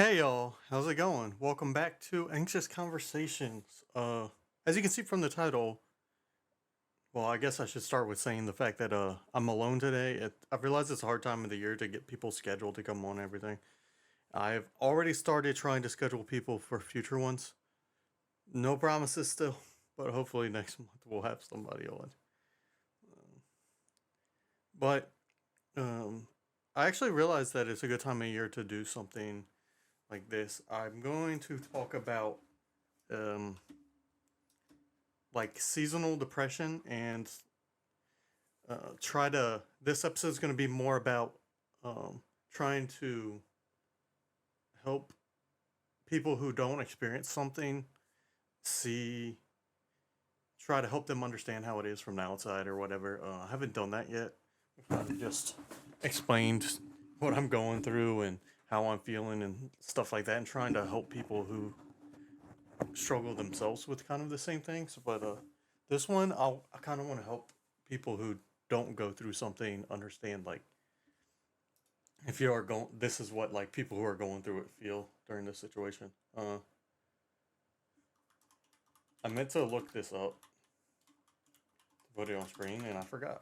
Hey y'all, how's it going? Welcome back to Anxious Conversations. As you can see from the title, well, I guess I should start with saying the fact that I'm alone today. I realize it's a hard time of the year to get people scheduled to come on and everything. I've already started trying to schedule people for future ones. No promises still, but hopefully next month we'll have somebody on. But um, I actually realized that it's a good time of year to do something like this. I'm going to talk about um, like seasonal depression and try to. This episode is going to be more about trying to help people who don't experience something see, try to help them understand how it is from the outside or whatever. I haven't done that yet. I've just explained what I'm going through and how I'm feeling and stuff like that, and trying to help people who struggle themselves with kind of the same things. But this one, I kind of want to help people who don't go through something understand, like, if you are going, this is what like people who are going through it feel during this situation. I meant to look this up to put it on screen and I forgot.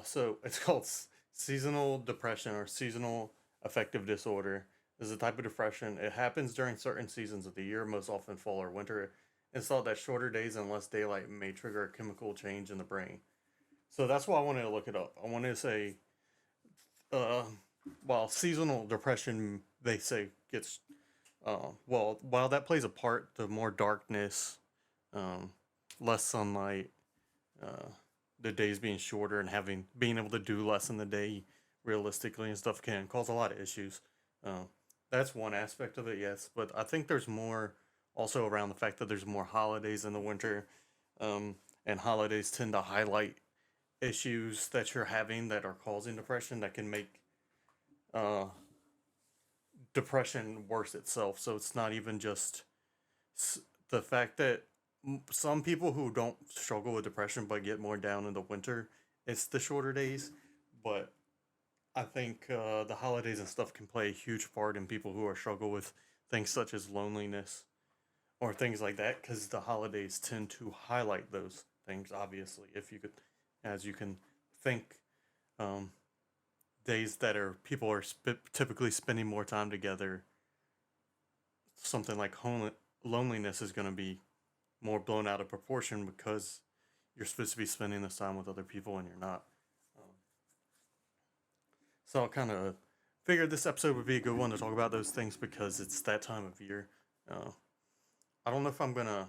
So it's called seasonal depression or seasonal affective disorder. This is a type of depression. It happens during certain seasons of the year, most often fall or winter. It's thought that shorter days and less daylight may trigger a chemical change in the brain. So that's why I wanted to look it up. I wanted to say, uh, while seasonal depression, they say gets, well, while that plays a part, the more darkness, um, less sunlight, uh, the days being shorter and being able to do less in the day realistically and stuff can cause a lot of issues. Uh, that's one aspect of it, yes, but I think there's more also around the fact that there's more holidays in the winter, um, and holidays tend to highlight issues that you're having that are causing depression that can make uh, depression worse itself. So it's not even just the fact that some people who don't struggle with depression but get more down in the winter, it's the shorter days. But I think the holidays and stuff can play a huge part in people who are struggle with things such as loneliness or things like that, because the holidays tend to highlight those things. Obviously, if you could, as you can think, um, days that are people are typically spending more time together, something like loneliness is going to be more blown out of proportion because you're supposed to be spending this time with other people and you're not. Um, so I kind of figured this episode would be a good one to talk about those things because it's that time of year. Uh, I don't know if I'm gonna.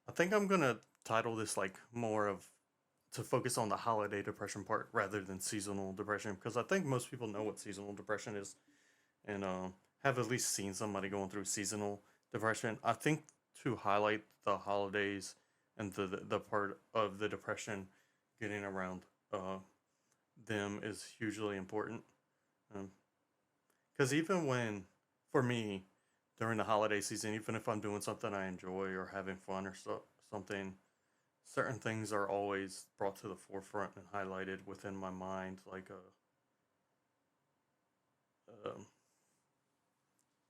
I think I'm gonna title this like more of to focus on the holiday depression part rather than seasonal depression, because I think most people know what seasonal depression is and have at least seen somebody going through seasonal depression. I think to highlight the holidays and the part of the depression getting around uh, them is hugely important. Because even when, for me, during the holiday season, even if I'm doing something I enjoy or having fun or something, certain things are always brought to the forefront and highlighted within my mind, like um,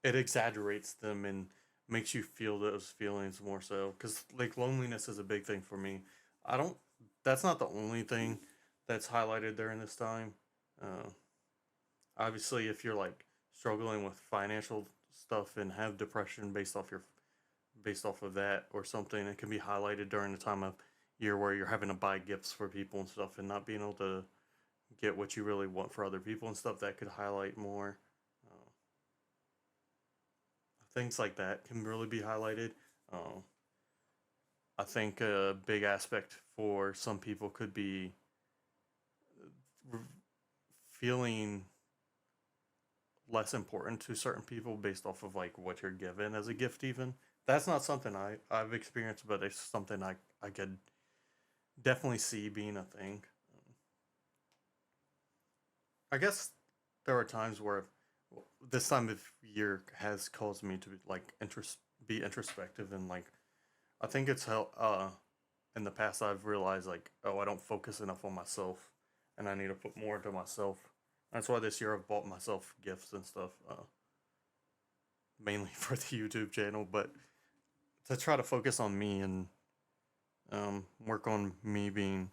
it exaggerates them and makes you feel those feelings more so, because like loneliness is a big thing for me. I don't That's not the only thing that's highlighted during this time. uh, Obviously if you're like struggling with financial stuff and have depression based off of that or something, it can be highlighted during the time of year where you're having to buy gifts for people and stuff and not being able to get what you really want for other people and stuff. That could highlight more. uh, Things like that can really be highlighted. Uh, I think a big aspect for some people could be feeling less important to certain people based off of like what you're given as a gift. Even that's not something I've experienced, but it's something I could definitely see being a thing. I guess there are times where this time of year has caused me to be introspective, and like I think it's how in the past I've realized like, oh, I don't focus enough on myself and I need to put more into myself. That's why this year I've bought myself gifts and stuff, mainly for the YouTube channel, but to try to focus on me and work on me being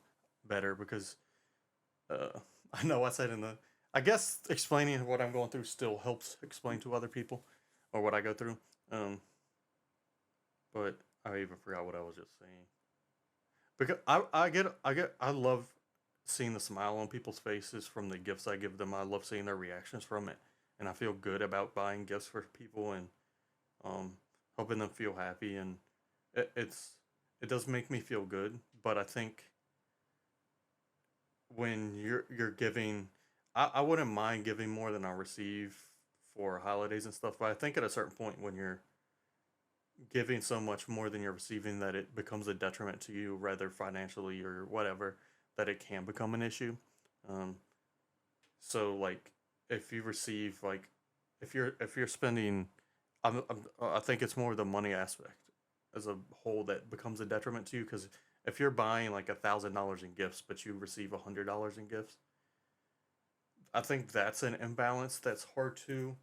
better because uh, I know I said in the, I guess explaining what I'm going through still helps explain to other people or what I go through. Um, but I even forgot what I was just saying because I love seeing the smile on people's faces from the gifts I give them. I love seeing their reactions from it, and I feel good about buying gifts for people and um, helping them feel happy. And it's it does make me feel good. But I think when you're giving, I wouldn't mind giving more than I receive for holidays and stuff. But I think at a certain point when you're giving so much more than you're receiving that it becomes a detriment to you, rather financially or whatever, that it can become an issue. Um, so like if you receive like if you're spending, I think it's more the money aspect as a whole that becomes a detriment to you because if you're buying like $1,000 in gifts but you receive $100 in gifts, I think that's an imbalance that's hard to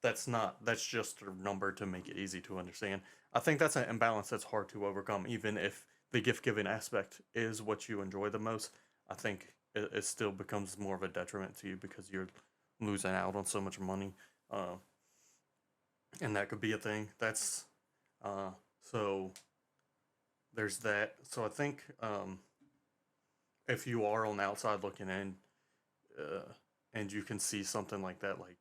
that's just a number to make it easy to understand. I think that's an imbalance that's hard to overcome, even if the gift giving aspect is what you enjoy the most. I think it still becomes more of a detriment to you because you're losing out on so much money, uh, and that could be a thing. That's uh, so there's that. So I think if you are on the outside looking in, uh, and you can see something like that, like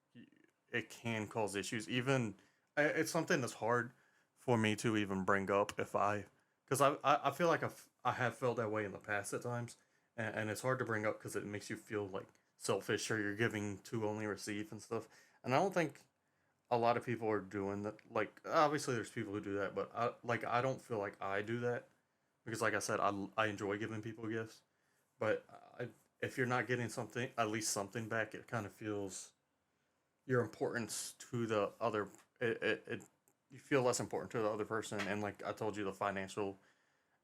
it can cause issues. Even it's something that's hard for me to even bring up if I, because I feel like I have felt that way in the past at times, and it's hard to bring up because it makes you feel like selfish or you're giving to only receive and stuff. And I don't think a lot of people are doing that. Like obviously there's people who do that, but I don't feel like I do that because like I said I enjoy giving people gifts, but if you're not getting something at least something back, it kind of feels your importance to the other it you feel less important to the other person, and like I told you, the financial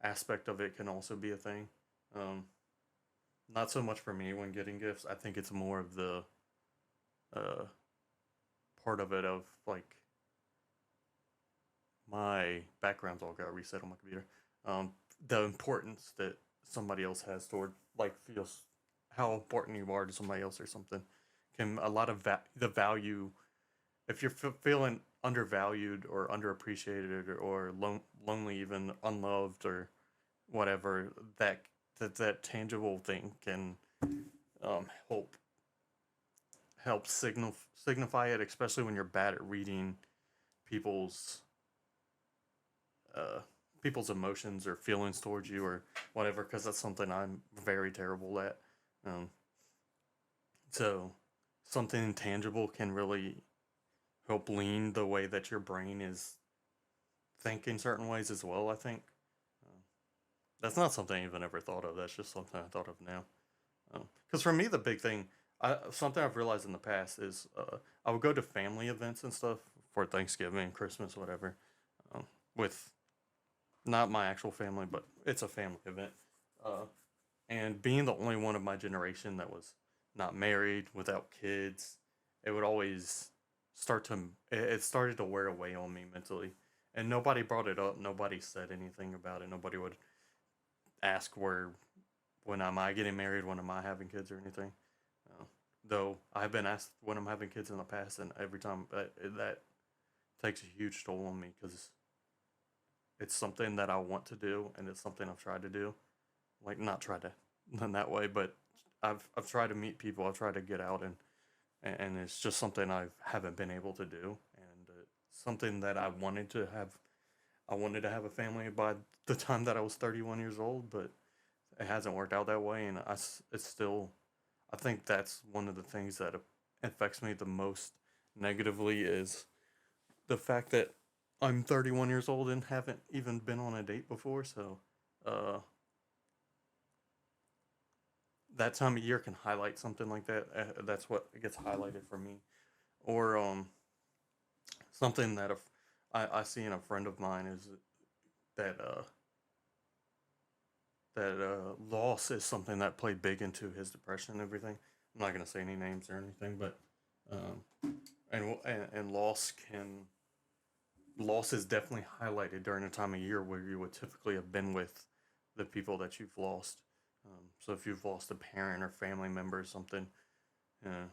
aspect of it can also be a thing. um Not so much for me when getting gifts. I think it's more of the uh part of it of like my background's all got reset on my computer. The importance that somebody else has toward like feels how important you are to somebody else or something can a lot of the value if you're feeling undervalued or underappreciated or lonely, even unloved or whatever, that tangible thing can help signify it, especially when you're bad at reading people's uh, people's emotions or feelings towards you or whatever, because that's something I'm very terrible at. Um, so something tangible can really help lean the way that your brain is thinking certain ways as well. I think that's not something I even ever thought of. That's just something I thought of now. Because for me, the big thing, something I've realized in the past is I would go to family events and stuff for Thanksgiving, Christmas, whatever, with not my actual family, but it's a family event. Uh, and being the only one of my generation that was not married, without kids, it would always it started to wear away on me mentally. And nobody brought it up. Nobody said anything about it. Nobody would ask when am I getting married, when am I having kids or anything. Uh, though I've been asked when I'm having kids in the past, and every time that takes a huge toll on me because it's something that I want to do and it's something I've tried to do. Like not try to in that way, but I've tried to meet people. I've tried to get out and it's just something I haven't been able to do, and something that I wanted to have. I wanted to have a family by the time that I was 31 years old, but it hasn't worked out that way, and it's still. I think that's one of the things that affects me the most negatively is the fact that I'm 31 years old and haven't even been on a date before. So, uh, that time of year can highlight something like that. That's what gets highlighted for me, or something that I see in a friend of mine is that loss is something that played big into his depression and everything. I'm not gonna say any names or anything, but and loss is definitely highlighted during a time of year where you would typically have been with the people that you've lost. So if you've lost a parent or family member or something, uh,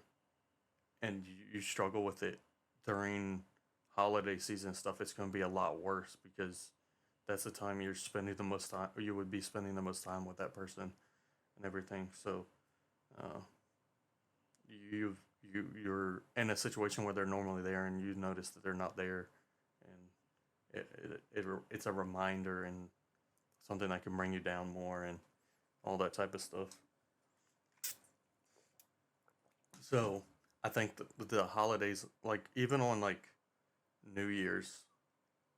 and you struggle with it during holiday season stuff, it's going to be a lot worse because that's the time you're spending the most time, or you would be spending the most time with that person and everything. So uh, you're in a situation where they're normally there, and you notice that they're not there, and it's a reminder and something that can bring you down more and all that type of stuff. So I think the holidays, like even on like New Year's,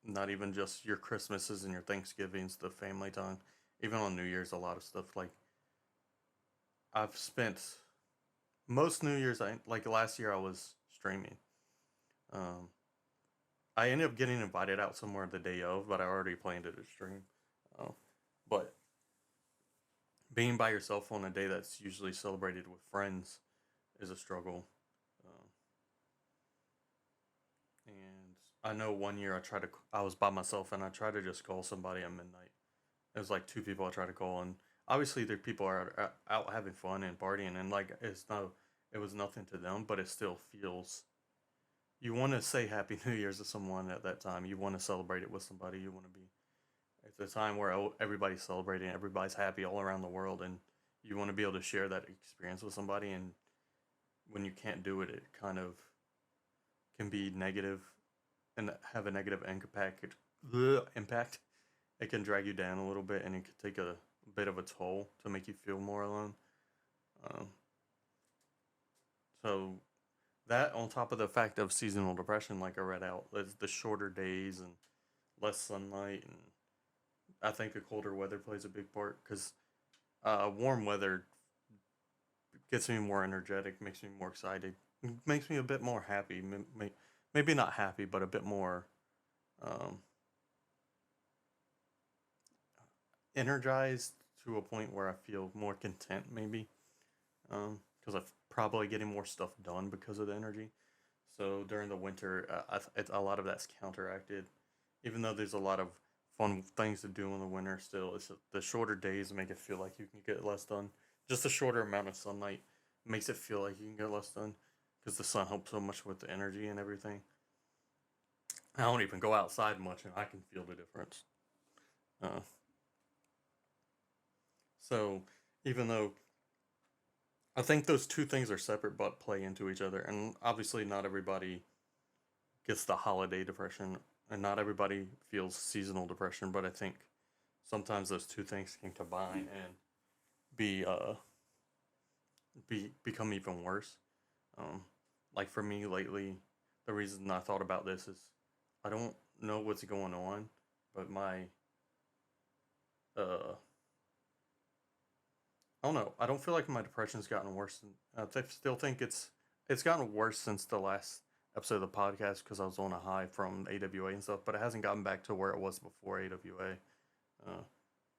not even just your Christmases and your Thanksgivings, the family time, even on New Year's, a lot of stuff. Like I've spent most New Year's, like last year, I was streaming. Um, I ended up getting invited out somewhere the day of, but I already planned it to stream. Uh, but being by yourself on a day that's usually celebrated with friends is a struggle. Um, and I know one year I was by myself and I tried to just call somebody at midnight. It was like two people I tried to call, and obviously there people are out having fun and partying, and like it was nothing to them, but it still feels. You want to say Happy New Year's to someone at that time. You want to celebrate it with somebody. You want to be. It's a time where everybody's celebrating, everybody's happy all around the world, and you want to be able to share that experience with somebody. And when you can't do it, it kind of can be negative and have a negative impact. It can drag you down a little bit, and it can take a bit of a toll to make you feel more alone. Um, so that on top of the fact of seasonal depression, like I read out, is the shorter days and less sunlight, and I think the colder weather plays a big part because warm weather gets me more energetic, makes me more excited, makes me a bit more happy. Maybe not happy, but a bit more um, energized to a point where I feel more content, maybe because I'm probably getting more stuff done because of the energy. So during the winter, a lot of that's counteracted. Even though there's a lot of fun things to do in the winter, still, the shorter days make it feel like you can get less done. Just a shorter amount of sunlight makes it feel like you can get less done because the sun helps so much with the energy and everything. I don't even go outside much, and I can feel the difference. Uh, so even though I think those two things are separate but play into each other, and obviously not everybody gets the holiday depression, and not everybody feels seasonal depression. But I think sometimes those two things can combine and be become even worse. Um, like for me lately, the reason I thought about this is I don't know what's going on, but my I don't know. I don't feel like my depression's gotten worse. Still think it's gotten worse since the last episode of the podcast because I was on a high from AWA and stuff, but it hasn't gotten back to where it was before AWA. Uh,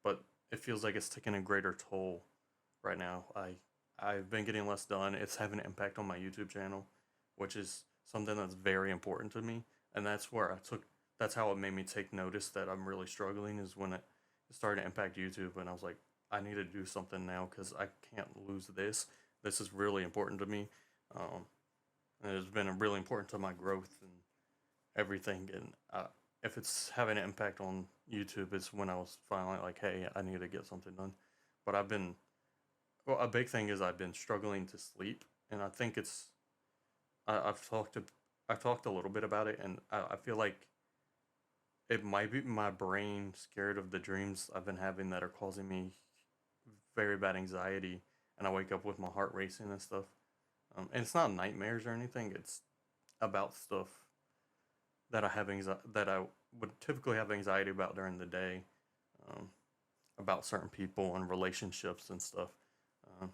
but it feels like it's taking a greater toll right now. I've been getting less done. It's having an impact on my YouTube channel, which is something that's very important to me, and that's where I took. That's how it made me take notice that I'm really struggling. Is when it started to impact YouTube, and I was like, I need to do something now because I can't lose this. This is really important to me, um, and it's been really important to my growth and everything. And if it's having an impact on YouTube, it's when I was finally like, hey, I need to get something done. But a big thing is I've been struggling to sleep, and I think I've talked a little bit about it, and I feel like it might be my brain scared of the dreams I've been having that are causing me very bad anxiety, and I wake up with my heart racing and stuff. And it's not nightmares or anything. It's about stuff that I would typically have anxiety about during the day, um, about certain people and relationships and stuff. Um,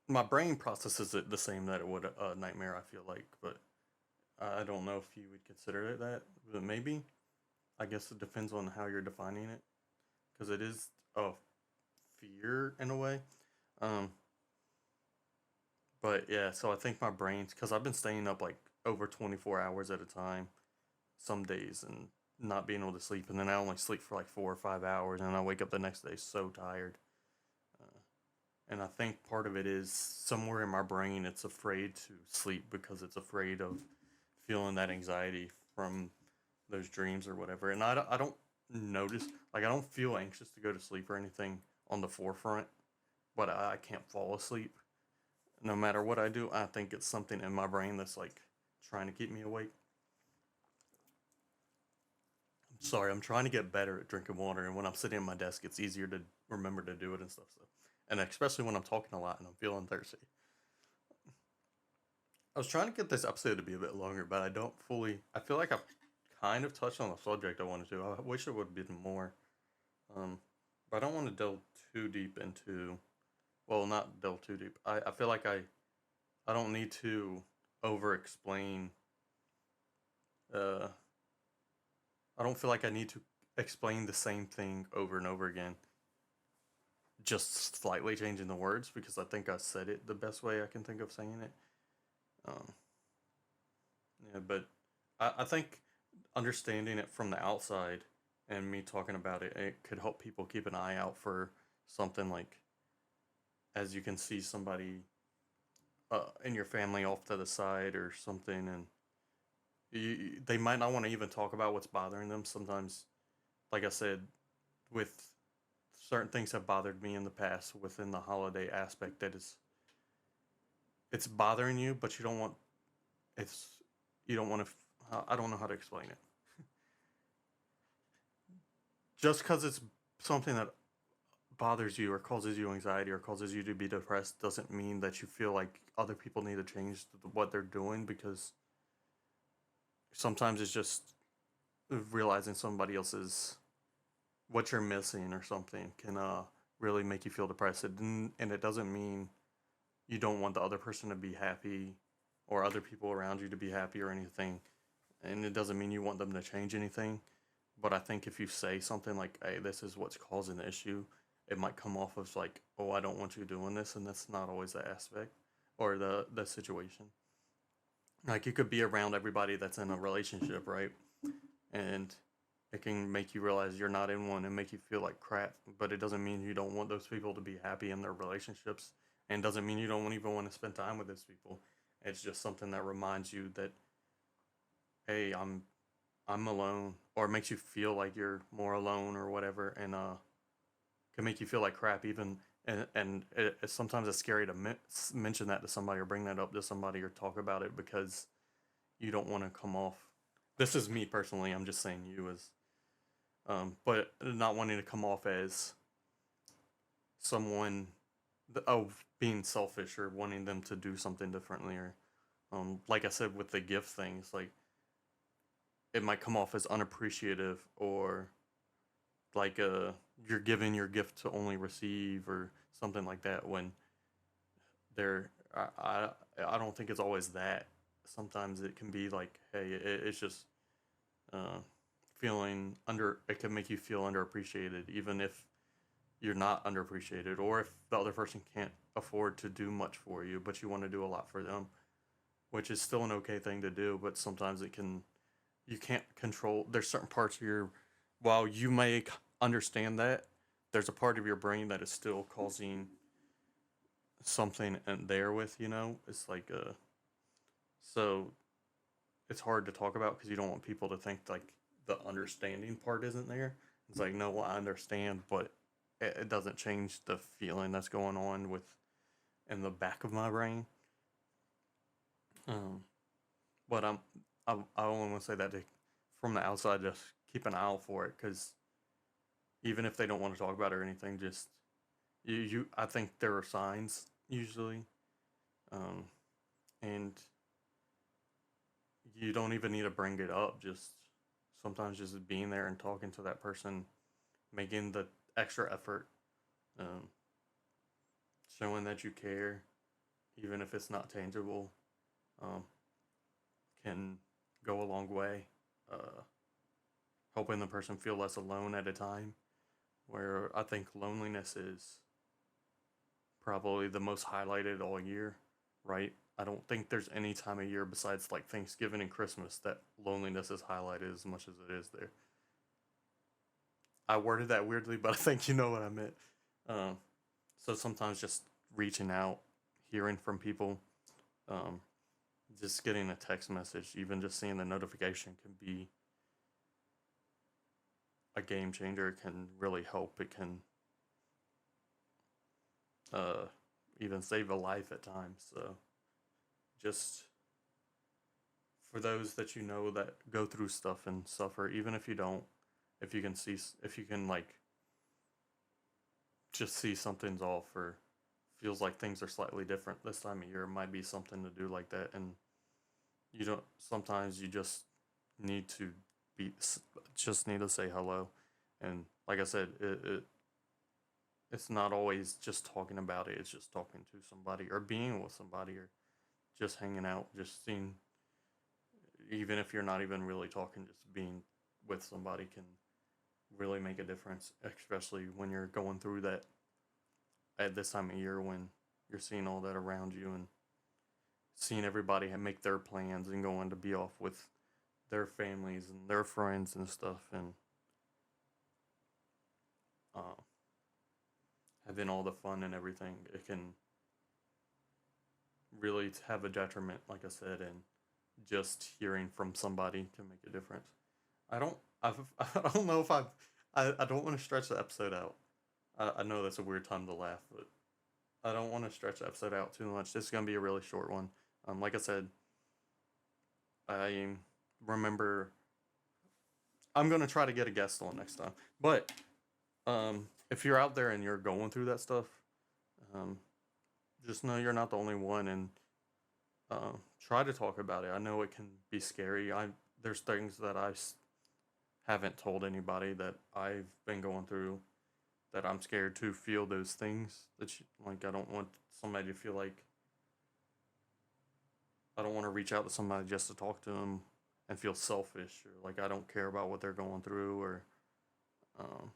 my brain processes it the same that it would a nightmare. I feel like, but I don't know if you would consider it that. But maybe. I guess it depends on how you're defining it, because it is a fear in a way. Um, But yeah, so I think my brain's because I've been staying up like over 24 hours at a time some days and not being able to sleep, and then I only sleep for like 4 or 5 hours, and I wake up the next day so tired. Uh, and I think part of it is somewhere in my brain it's afraid to sleep because it's afraid of feeling that anxiety from those dreams or whatever. And I don't notice, like, I don't feel anxious to go to sleep or anything on the forefront, but I can't fall asleep. No matter what I do, I think it's something in my brain that's like trying to keep me awake. Sorry, I'm trying to get better at drinking water, and when I'm sitting at my desk, it's easier to remember to do it and stuff. So, and especially when I'm talking a lot and I'm feeling thirsty. I was trying to get this episode to be a bit longer, but I don't fully. I feel like I've kind of touched on the subject I wanted to. I wish it would have been more. Um, but I don't want to delve too deep into. Well, not delve too deep. I feel like I don't need to over explain. Uh, I don't feel like I need to explain the same thing over and over again, just slightly changing the words because I think I said it the best way I can think of saying it. Um, yeah, but I think understanding it from the outside and me talking about it, it could help people keep an eye out for something like, as you can see somebody in your family off to the side or something, and they might not want to even talk about what's bothering them. Sometimes, like I said, with certain things have bothered me in the past within the holiday aspect that is it's bothering you, but it's you don't want to. I don't know how to explain it. Just because it's something that bothers you or causes you anxiety or causes you to be depressed doesn't mean that you feel like other people need to change what they're doing, because sometimes it's just realizing somebody else's what you're missing or something can really make you feel depressed, and it doesn't mean you don't want the other person to be happy or other people around you to be happy or anything, and it doesn't mean you want them to change anything. But I think if you say something like, hey, this is what's causing the issue, it might come off as like, oh, I don't want you doing this, and that's not always the aspect or the situation. Like, you could be around everybody that's in a relationship, right? And it can make you realize you're not in one and make you feel like crap, but it doesn't mean you don't want those people to be happy in their relationships, and doesn't mean you don't even want to spend time with those people. It's just something that reminds you that, hey, I'm alone, or makes you feel like you're more alone or whatever, and can make you feel like crap even. And sometimes it's scary to mention that to somebody or bring that up to somebody or talk about it because you don't want to come off. This is me personally. I'm just saying you as, but not wanting to come off as someone, being selfish or wanting them to do something differently, or, like I said with the gift things, like it might come off as unappreciative, or like you're giving your gift to only receive or something like that, when there I don't think it's always that. Sometimes it can be like, hey, it's just uh, feeling under. It can make you feel underappreciated, even if you're not underappreciated, or if the other person can't afford to do much for you, but you want to do a lot for them, which is still an okay thing to do. But sometimes it can you can't control. There's certain parts of your while you may understand that, there's a part of your brain that is still causing something and there with, it's like so it's hard to talk about because you don't want people to think like the understanding part isn't there. It's like, no, well, I understand, but it doesn't change the feeling that's going on with in the back of my brain. um but I only want to say that from the outside, just keep an eye out for it, because even if they don't want to talk about it or anything, just I think there are signs usually, um, and you don't even need to bring it up. Just sometimes just being there and talking to that person, making the extra effort, um, showing that you care, even if it's not tangible, um, can go a long way. Uh, Helping the person feel less alone at a time, where I think loneliness is probably the most highlighted all year right? I don't think there's any time of year besides like Thanksgiving and Christmas that loneliness is highlighted as much as it is there. I worded that weirdly, but I think you know what I meant. Um, so sometimes just reaching out, hearing from people, um, just getting a text message, even just seeing the notification can be a game changer. It can really help. It can uh, even save a life at times. So just for those that you know that go through stuff and suffer, even if you don't, if you can see, if you can like just see something's off or feels like things are slightly different this time of year, it might be something to do like that. And you don't, sometimes you just need to be, just need to say hello. And like I said, it's not always just talking about it, it's just talking to somebody or being with somebody or just hanging out, just seeing, even if you're not even really talking, just being with somebody can really make a difference, especially when you're going through that at this time of year when you're seeing all that around you and seeing everybody make their plans and going to be off with their families and their friends and stuff, and uh, having all the fun and everything. It can really have a detriment, like I said, and just hearing from somebody can make a difference. I don't, I've, I don't know if I don't want to stretch the episode out. I know that's a weird time to laugh, but I don't want to stretch the episode out too much. This is gonna be a really short one. Like I said, I remember I'm gonna try to get a guest on next time. But if you're out there and you're going through that stuff, um, just know you're not the only one, and try to talk about it. I know it can be scary. I There's things that haven't told anybody that I've been going through that I'm scared to feel those things that like I don't want somebody to feel like I don't want to reach out to somebody just to talk to them and feel selfish or like I don't care about what they're going through or um,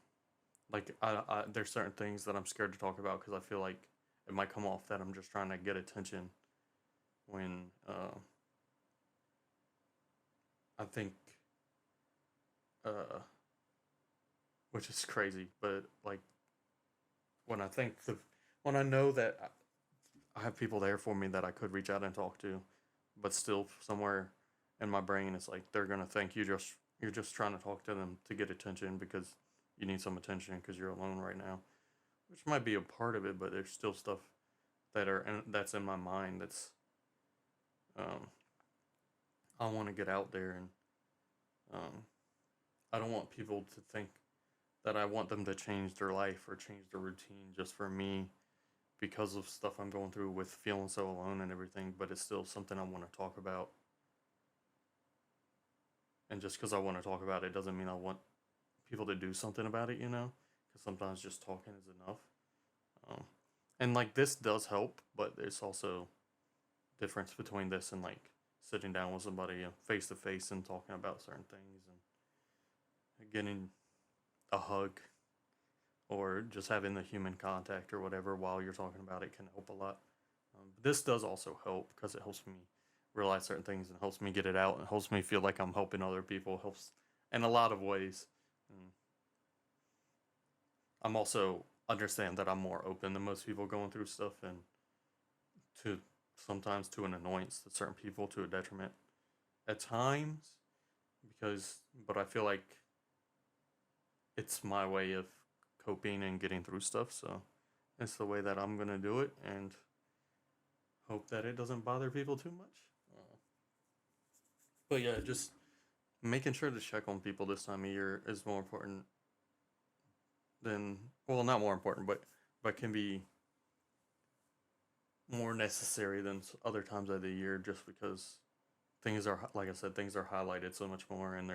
like there's certain things that I'm scared to talk about because I feel like it might come off that I'm just trying to get attention when I think uh, which is crazy, but like when I think the when I know that I have people there for me that I could reach out and talk to, but still somewhere in my brain it's like they're gonna think you're just trying to talk to them to get attention because you need some attention because you're alone right now, which might be a part of it, but there's still stuff that's in my mind that's um, I want to get out there and um, I don't want people to think that I want them to change their life or change their routine just for me because of stuff I'm going through with feeling so alone and everything, but it's still something I want to talk about. And just because I want to talk about it doesn't mean I want people to do something about it, you know? Because sometimes just talking is enough. Um, and like this does help, but there's also difference between this and like sitting down with somebody face to face and talking about certain things and getting a hug or just having the human contact or whatever while you're talking about it can help a lot. But this does also help because it helps me realize certain things and helps me get it out and helps me feel like I'm helping other people. Helps in a lot of ways. And I'm also understand that I'm more open than most people going through stuff and to sometimes to an annoyance to certain people to a detriment at times because but I feel like it's my way of coping and getting through stuff, so it's the way that I'm gonna do it and hope that it doesn't bother people too much. But yeah, just making sure to check on people this time of year is more important than well, not more important, but can be more necessary than other times of the year, just because things are like I said, things are highlighted so much more, and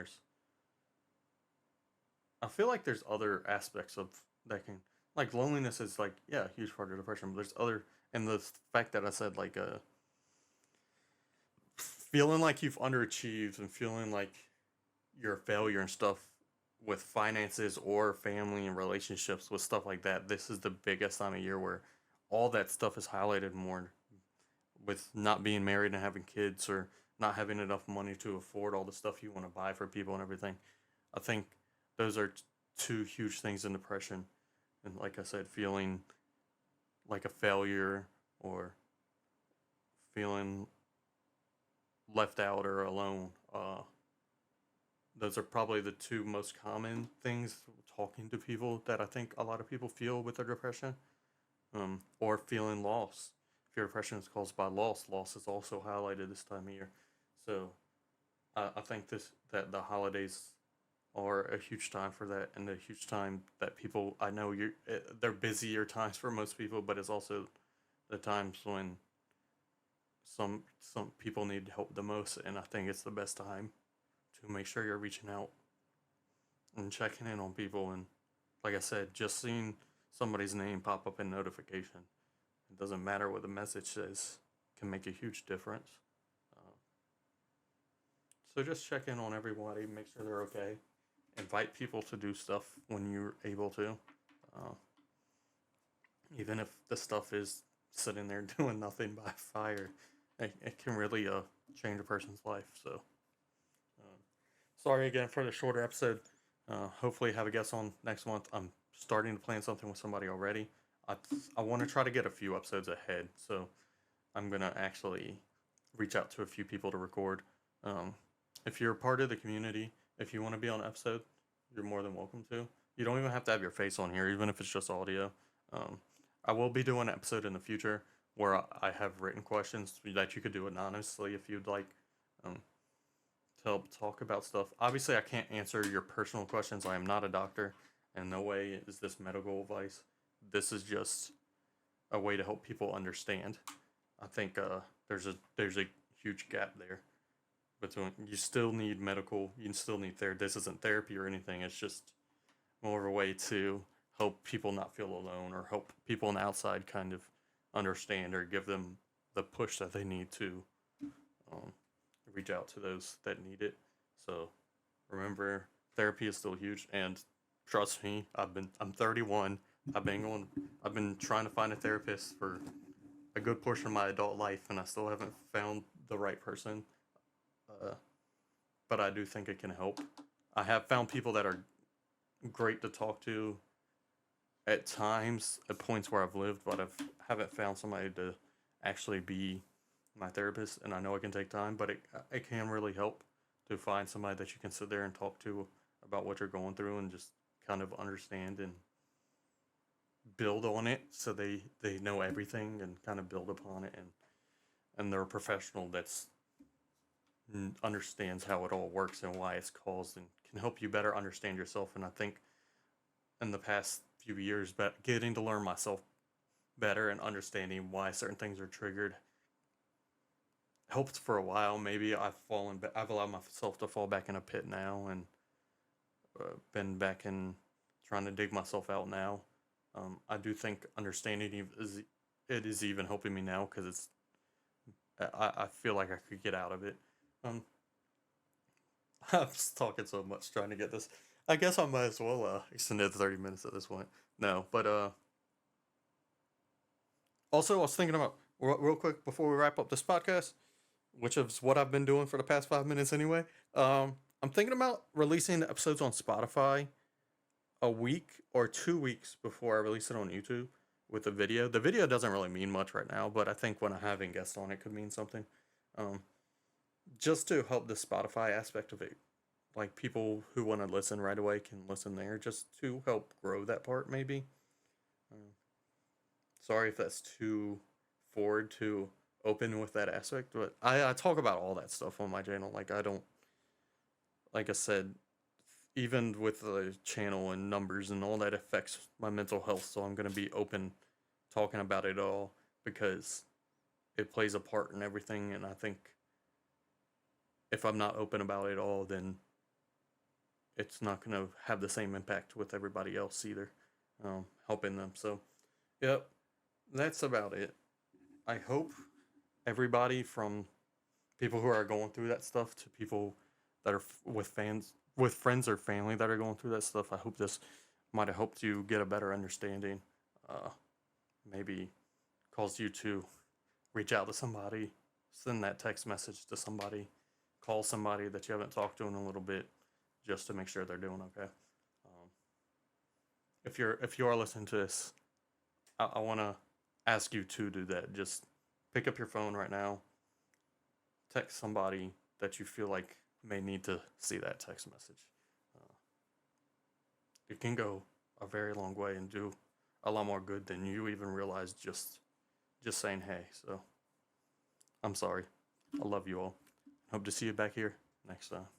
I feel like there's other aspects of that can like loneliness is like yeah, a huge part of depression, but there's other and the fact that I said like feeling like you've underachieved and feeling like you're a failure and stuff with finances or family and relationships with stuff like that. This is the biggest time of year where all that stuff is highlighted more with not being married and having kids, or not having enough money to afford all the stuff you want to buy for people and everything. I think those are two huge things in depression. And like I said, feeling like a failure, or feeling left out or alone. Those are probably the two most common things talking to people that I think a lot of people feel with their depression. Or feeling lost. If your depression is caused by loss is also highlighted this time of year. So I think that the holidays are a huge time for that, and a huge time that people, I know they're busier times for most people, but it's also the times when some people need help the most, and I think it's the best time to make sure you're reaching out and checking in on people. And like I said, just seeing somebody's name pop up in notification, it doesn't matter what the message says, can make a huge difference. Uh, so just check in on everybody, make sure they're okay. Invite people to do stuff when you're able to. Uh, Even if the stuff is sitting there doing nothing by fire, it can really change a person's life. So, sorry again for the shorter episode. Hopefully, have a guest on next month. I'm starting to plan something with somebody already. I want to try to get a few episodes ahead, so I'm gonna actually reach out to a few people to record. If you're a part of the community, if you want to be on an episode, you're more than welcome to. You don't even have to have your face on here, even if it's just audio. Um, I will be doing an episode in the future where I have written questions that you could do anonymously if you'd like, um, to help talk about stuff. Obviously, I can't answer your personal questions. I am not a doctor, and no way is this medical advice. This is just a way to help people understand. I think there's a huge gap there between, you still need medical, you still need therapy. This isn't therapy or anything. It's just more of a way to help people not feel alone, or help people on the outside kind of understand, or give them the push that they need to um, reach out to those that need it. So remember, therapy is still huge, and trust me, I'm 31. I've been trying to find a therapist for a good portion of my adult life, and I still haven't found the right person. Uh, but I do think it can help. I have found people that are great to talk to at times, at points where I've lived, but haven't found somebody to actually be my therapist. And I know it can take time, but it can really help to find somebody that you can sit there and talk to about what you're going through, and just kind of understand and build on it, so they know everything and kind of build upon it, and they're a professional that's understands how it all works and why it's caused, and can help you better understand yourself. And I think in the past few years, but getting to learn myself better and understanding why certain things are triggered helped for a while. Maybe I've allowed myself to fall back in a pit now, and been back in trying to dig myself out now. I do think understanding it is even helping me now, because I feel like I could get out of it. Um, I'm just talking so much trying to get this. I guess I might as well extend it to 30 minutes at this point. No, but also I was thinking about, real quick before we wrap up this podcast, which is what I've been doing for the past 5 minutes anyway. I'm thinking about releasing the episodes on Spotify a week or 2 weeks before I release it on YouTube with the video. The video doesn't really mean much right now, but I think when I have guests on, it could mean something. Um, just to help the Spotify aspect of it. Like, people who want to listen right away can listen there, just to help grow that part, maybe. Uh, Sorry if that's too forward to open with that aspect, but I talk about all that stuff on my channel. Like, I don't, like I said, even with the channel and numbers and all that affects my mental health. So I'm going to be open talking about it all, because it plays a part in everything. And I think if I'm not open about it all, then it's not going to have the same impact with everybody else either, helping them. So, yep, that's about it. I hope everybody, from people who are going through that stuff to people that are with friends or family that are going through that stuff, I hope this might have helped you get a better understanding. Maybe caused you to reach out to somebody, send that text message to somebody, call somebody that you haven't talked to in a little bit, just to make sure they're doing okay. Um, if you are listening to this, I want to ask you to do that. Just pick up your phone right now, text somebody that you feel like may need to see that text message. Uh, it can go a very long way and do a lot more good than you even realize just saying hey. So I'm sorry. I love you all. Hope to see you back here next time.